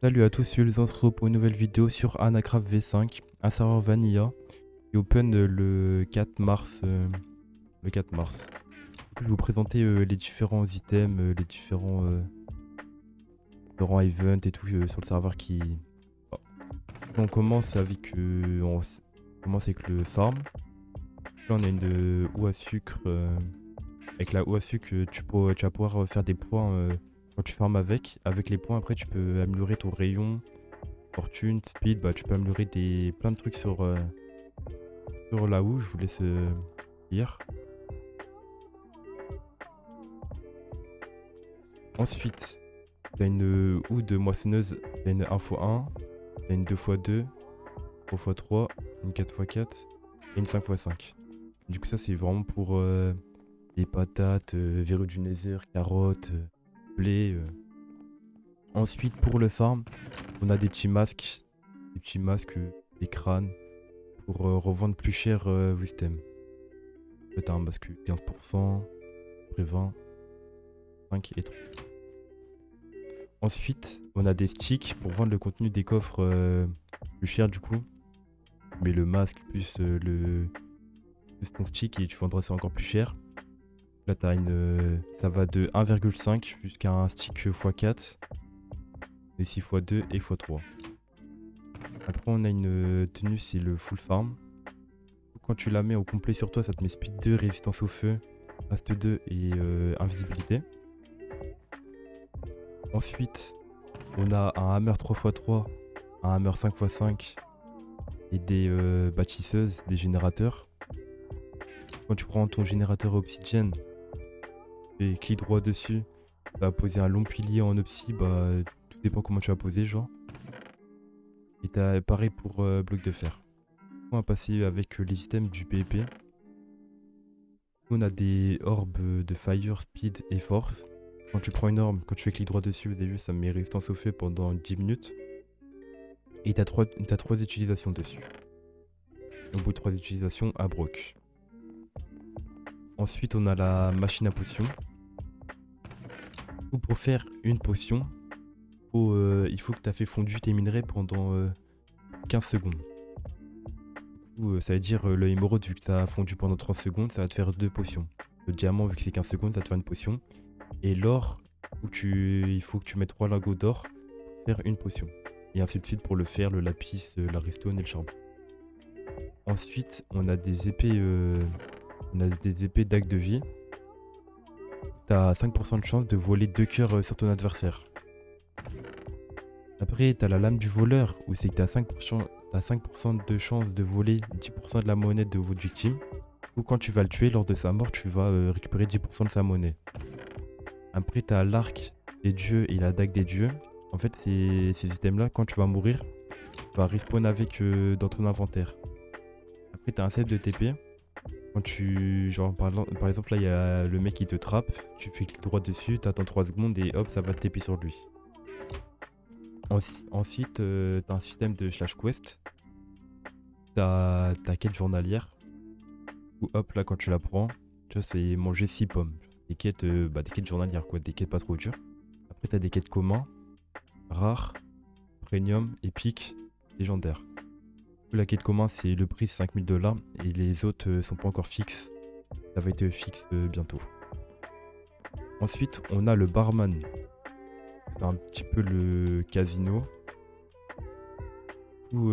Salut à tous, je les retrouve pour une nouvelle vidéo sur Anacraft V5, un serveur Vanilla qui open le 4 mars. Le 4 mars. Je vais vous présenter les différents items, les différents events et tout sur le serveur qui. Oh. On commence avec, commence avec le farm. Là on a une houe à sucre. Avec la houe à sucre, tu vas pouvoir faire des points quand tu farmes avec. Avec les points, après tu peux améliorer ton rayon. Fortune, speed, bah tu peux améliorer plein de trucs sur la houe, je vous laisse lire. Ensuite, tu as une houe de moissonneuse, tu as une 1x1, tu as une 2x2, 3x3, une 4x4 et une 5x5. Du coup ça c'est vraiment pour les patates, verrues du nether, carottes, blé. Ensuite pour le farm, on a des petits masques, des crânes pour revendre plus cher vos items. Là, t'as un masque 15%, après 20, 5 et 3. Ensuite, on a des sticks pour vendre le contenu des coffres plus cher du coup. Mais le masque plus ton stick et tu vendras ça encore plus cher. Là, t'as ça va de 1,5 jusqu'à un stick x4, et 6x2 et x3. Après, on a une tenue, c'est le full farm. Quand tu la mets au complet sur toi, ça te met speed 2, résistance au feu, Ast 2 et invisibilité. Ensuite, on a un hammer 3x3, un hammer 5x5 et des bâtisseuses, des générateurs. Quand tu prends ton générateur obsidienne et clic droit dessus, tu vas poser un long pilier en obsi, bah tout dépend comment tu vas poser genre. Et t'as pareil pour bloc de fer. On va passer avec les items du PvP. On a des orbes de fire, speed et force. Quand tu prends une orbe, quand tu fais clic droit dessus, vous avez vu, ça met résistance au feu pendant 10 minutes. Et t'as 3 utilisations dessus. Au bout de 3 utilisations, à broc. Ensuite, on a la machine à potions. Pour faire une potion, il faut que tu aies fait fondu tes minerais pendant 15 secondes. Du coup, ça veut dire le émeraude, vu que tu as fondu pendant 30 secondes, ça va te faire 2 potions. Le diamant, vu que c'est 15 secondes, ça va te faire une potion. Et l'or, il faut que tu mettes 3 lingots d'or pour faire une potion. Et ainsi de suite pour le fer, le lapis, la redstone et le charbon. Ensuite, on a des épées, dague de vie. T'as 5% de chance de voler 2 cœurs sur ton adversaire. Après, t'as la lame du voleur, où c'est que t'as 5% de chance de voler 10% de la monnaie de votre victime. Ou quand tu vas le tuer, lors de sa mort, tu vas récupérer 10% de sa monnaie. Après, t'as l'arc des dieux et la dague des dieux. En fait, ces items-là, quand tu vas mourir, tu vas respawn avec dans ton inventaire. Après, t'as un set de TP. Quand genre, par exemple, là, il y a le mec qui te trappe. Tu fais clic droit dessus, t'attends 3 secondes et hop, ça va te TP sur lui. Ensuite, t'as un système de slash quest. T'as ta quête journalière. Ou hop, là, quand tu la prends, tu vois, c'est manger 6 pommes. Des quêtes, des quêtes journalières, quoi. Des quêtes pas trop dures. Après, t'as des quêtes communs, rares, premium, épique, légendaire. La quête commun, c'est le prix, c'est 5000 $. Et les autres sont pas encore fixes. Ça va être fixe bientôt. Ensuite, on a le barman. C'est un petit peu le casino. Où,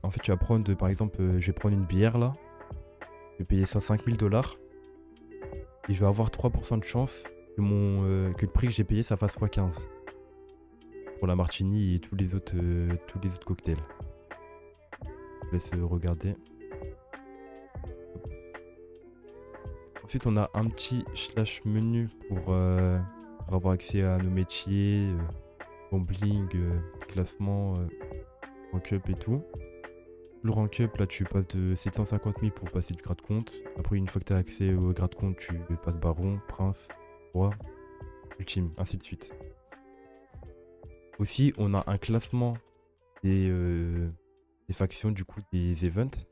en fait, tu vas prendre, par exemple, je vais prendre une bière là. Je vais payer ça 5000 $. Et je vais avoir 3% de chance que le prix que j'ai payé, ça fasse x15. Pour la martini et tous les autres cocktails. Je laisse regarder. Ensuite, on a un petit slash menu pour avoir accès à nos métiers, gambling, classement, rank up et tout. Le rank up, là, tu passes de 750 000 pour passer du grade compte. Après, une fois que tu as accès au grade compte, tu passes baron, prince, roi, ultime, ainsi de suite. Aussi, on a un classement des factions, du coup, des events.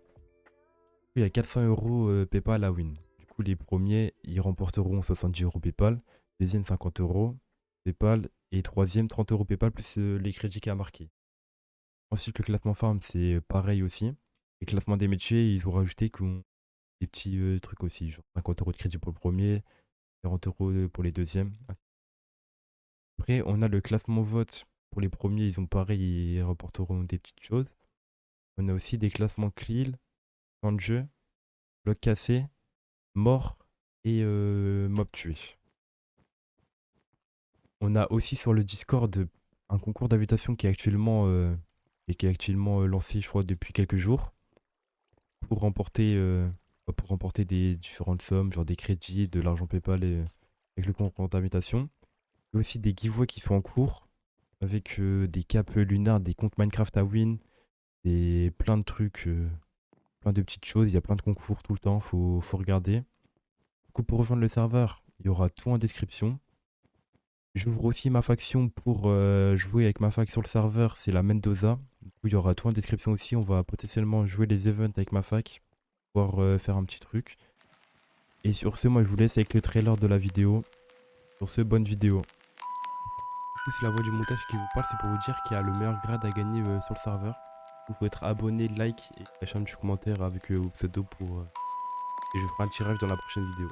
Il y a 400 € PayPal à win. Du coup, les premiers, ils remporteront 70 € PayPal. Deuxième, 50 € PayPal. Et troisième, 30 euros PayPal plus les crédits qu'il y a marqués. Ensuite, le classement farm, c'est pareil aussi. Et classement des métiers, ils ont rajouté des petits trucs aussi, genre 50 euros de crédit pour le premier, 40 euros pour les deuxièmes. Après, on a le classement vote. Pour les premiers, ils ont pareil, ils rapporteront des petites choses. On a aussi des classements clean, temps de jeu, bloc cassé, mort et mob tué. On a aussi sur le Discord un concours d'invitation qui est actuellement lancé, je crois, depuis quelques jours pour remporter, des différentes sommes, genre des crédits, de l'argent PayPal avec le concours d'invitation. Il y a aussi des giveaways qui sont en cours avec des capes lunars, des comptes Minecraft à win, et plein de trucs, plein de petites choses. Il y a plein de concours tout le temps, faut regarder. Du coup, pour rejoindre le serveur, il y aura tout en description. J'ouvre aussi ma faction pour jouer avec ma fac sur le serveur, c'est la Mendoza. Du coup, il y aura tout en description aussi. On va potentiellement jouer les events avec ma fac, pouvoir faire un petit truc. Et sur ce, moi je vous laisse avec le trailer de la vidéo. Sur ce, bonne vidéo. Du coup, c'est la voix du montage qui vous parle, c'est pour vous dire qu'il y a le meilleur grade à gagner sur le serveur. Vous pouvez être abonné, like et lâcher un petit commentaire avec vos pseudos et je ferai un tirage dans la prochaine vidéo.